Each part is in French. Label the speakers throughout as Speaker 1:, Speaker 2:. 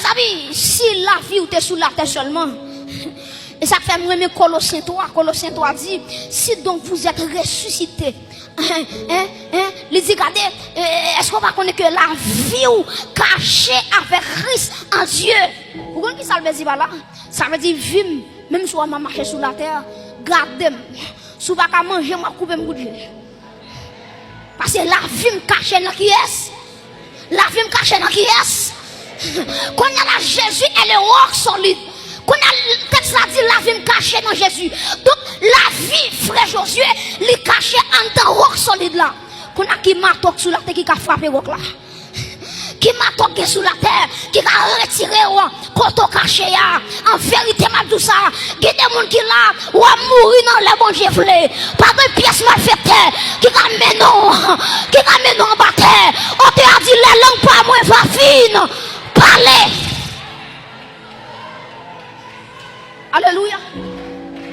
Speaker 1: Chers amis, si la vie ou t'es sous la terre seulement, et ça fait moi Colossiens 3 dit, si donc vous êtes ressuscités, les dit, regardez, est-ce qu'on va connaître que la vie ou cachée avec Christ en Dieu? Vous comprenez qui ça veut dire là? Ça veut dire vivre, même si on va marcher sur la terre, gardez-moi. Si vous ne pouvez pas manger, moi couper mon Dieu. Parce que la vie me cache dans qui est? La vie me cache dans qui est? Quand il y a la Jésus, elle est rock solide. Quand le texte a dit la vie me cache dans Jésus. Donc la vie, frère Josué, elle cache en tant rock solide là. Quand il y a qui m'a toqué sur la terre, qui a frappé rock là. Qui m'a toqué sur la terre, qui a retiré quand on caché en vérité m'a tout ça. Il y a des gens qui là ou a mourir dans les bons giflés. Pas de pièces mal faites qui a mené en bataille. On te a dit les langues pas moins va fine. Parlez. Alléluia.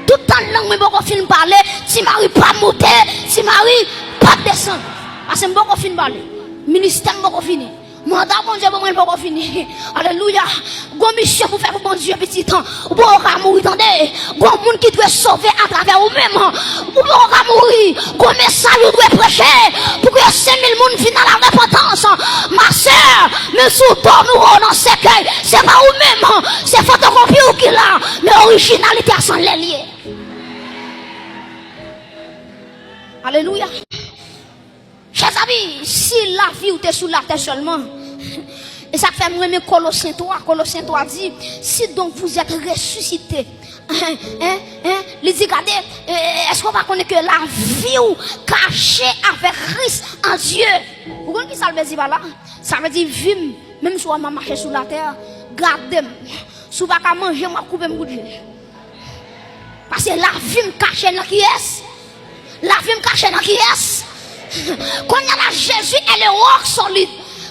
Speaker 1: Tout le temps langue mais beaucoup fin parler, si Marie pas monter, si Marie pas descendre. Parce que beaucoup fin parler. Ministère beaucoup fini. Mandat bon Dieu pas fini. Alléluia. Gon mission pour faire bon Dieu petit temps. Ou pas mourir attendez. Gon monde qui doit sauver à travers vous même. Ou pas mourir. Gon message doit prêcher pour que 5000 monde viennent à la repentance. Ma sœur, mais surtout nous on cercueil, c'est pas vous même, c'est photocopie ou qui là, mais originalité à son lié. Alléluia. Chers amis, si la vie ou t'es sous la terre seulement, et ça fait moi Colossiens 3 dit, si donc vous êtes ressuscités, les dit, regardez, est-ce qu'on va connaître que la vie ou cachée avec Christ en Dieu? Vous comprenez qui ça veut dire là? Ça veut dire vivre, même si on va marcher sur la terre, gardez-moi. Si on va pas manger, on va couper mon Dieu. Parce que la vie me cache dans qui est? La vie me cache dans qui est? Quand il y a la Jésus, elle est rock solide.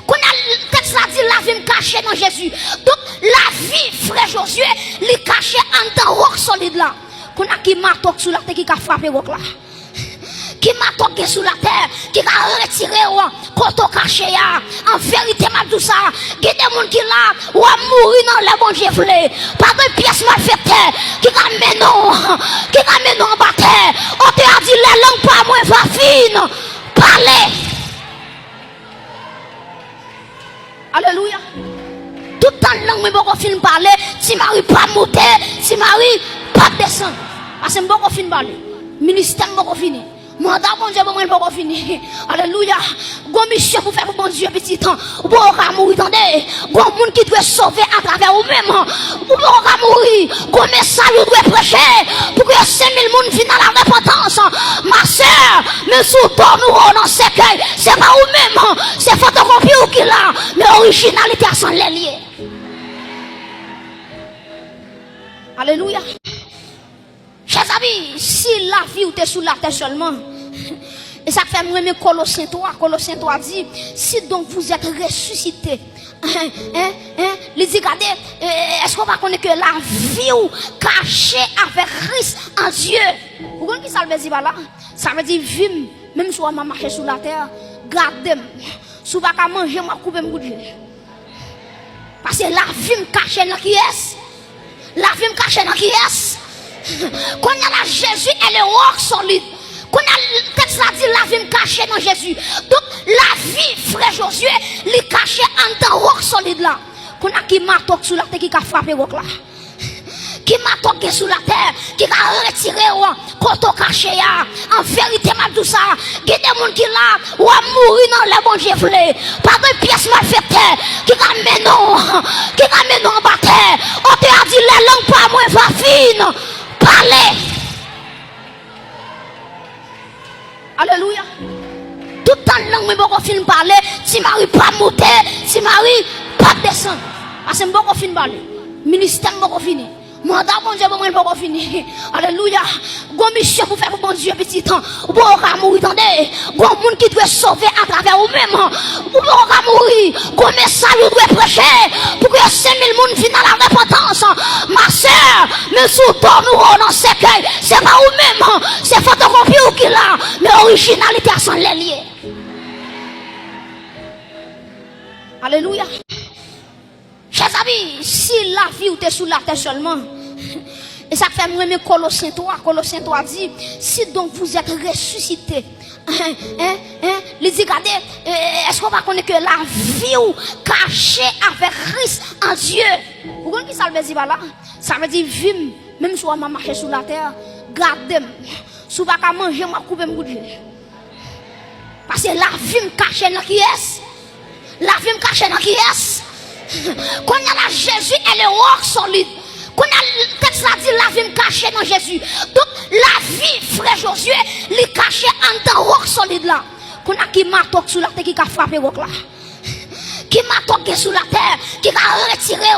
Speaker 1: Quand il y a le texte a dit la vie me cache dans Jésus. Donc la vie, frère Josué, elle cache en tant rock solide là. Quand il y a qui m'a toqué sur la terre, qui a frappé rock là. Qui m'a toqué sur la terre, qui a retiré quand on caché en vérité m'a tout ça. Il y a des gens qui là ou a mourir dans les bons giflés. Pas de pièces mal faites qui a mené en bataille. On te a dit les langues pas moins va fine. Parlez. Alléluia. Tout le temps langue mais beaucoup fin parler, si Marie pas monter, si Marie pas descendre. Parce que beaucoup fin parler. Ministère beaucoup fini. Mandat bon Dieu pas fini. Alléluia. Gon mission pour faire bon Dieu petit temps. Ou pas mourir attendez. Gon monde qui doit sauver à travers vous même. Ou pas mourir. Gon message doit prêcher pour que 5000 monde viennent à la repentance. Ma sœur, mais surtout nous on cercueil, c'est pas vous même, c'est photocopie ou qui là, mais originalité à son lié. Alléluia. Chers amis, si la vie ou t'es sous la terre seulement, et ça fait moi Colossiens 3 dit, si donc vous êtes ressuscités, les dit, regardez, est-ce qu'on va connaître que la vie ou cachée avec Christ en Dieu? Vous comprenez qui ça veut dire là? Ça veut dire vivre, même si on va marcher sur la terre, gardez-moi. Si on va pas manger, moi couper mon Dieu. Parce que la vie me cache dans qui est? La vie me cache dans qui est? Quand il y a la Jésus, elle est rock solide. Quand il y a le texte a dit la vie me cache dans Jésus. Donc la vie, frère Josué, elle cache en tant rock solide là. Quand il y a qui m'a toqué sur la terre, qui a frappé rock là. Qui m'a toqué sur la terre, qui a retiré quand on caché en vérité m'a tout ça. Il y a des gens qui là ou a mourir dans les bons giflés. Pas de pièces mal faites qui a mené en bataille. On te a dit les langues pas moins va fine. Parlez. Alléluia. Tout le temps langue mais beaucoup fin parler, si Marie pas monter, si Marie pas descendre. Parce que beaucoup fin parler. Ministère beaucoup fini. Mandat bon Dieu pas fini. Alléluia. Gon mission pour faire bon Dieu petit temps. Ou pas mourir attendez. Gon monde qui doit sauver à travers vous même. Ou pas mourir. Gon message doit prêcher pour que 5000 monde viennent à la repentance. Ma sœur, mais surtout nous on cercueil, c'est pas vous même, c'est photocopie ou qui là, mais originalité à son lié. Alléluia. Chers amis, si la vie ou t'es sous la terre seulement, et ça fait moi Colossiens 3 dit, si donc vous êtes ressuscité, les dit, regardez, est-ce qu'on va connaître que la vie ou cachée avec Christ en Dieu? Vous comprenez qui ça veut dire par là? Ça veut dire vivre, même si on m'a marché sur la terre, gardez-moi. Si vous ne pouvez pas manger, je vais couper mon Dieu. Parce que la vie me cache dans qui est. La vie me cache dans qui est. Quand il y a la Jésus, elle est rock solide. Quand le texte a dit la vie me cache dans Jésus. Donc la vie, frère Josué, elle est cachée en tant rock solide là. Quand il y a qui m'a toqué sur la terre qui a frappé rock là. Qui m'a toqué sur la terre, qui a retiré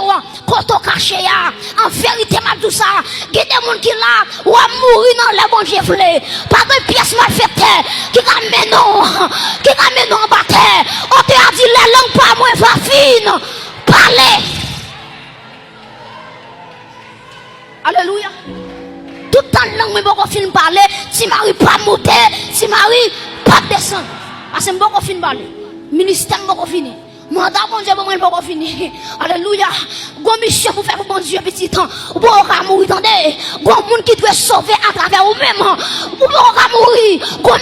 Speaker 1: quand on caché en vérité m'a tout ça. Il y a des gens qui là ou a mourir dans les bons giflés. Pas de pièce mal faite qui a mené en bataille. On te a dit les langues pas moins va fine. Parlez. Alléluia. Tout le temps langue mais beaucoup fin parler, si Marie pas monter, si Marie pas descendre. Parce que beaucoup fin parler. Ministère beaucoup fini. Mandat bon Dieu bon pas fini. Alléluia. Gon mission pour faire bon Dieu petit temps. Ou pas mourir attendez. Gon monde qui doit sauver à travers vous même. Ou pas mourir. Gon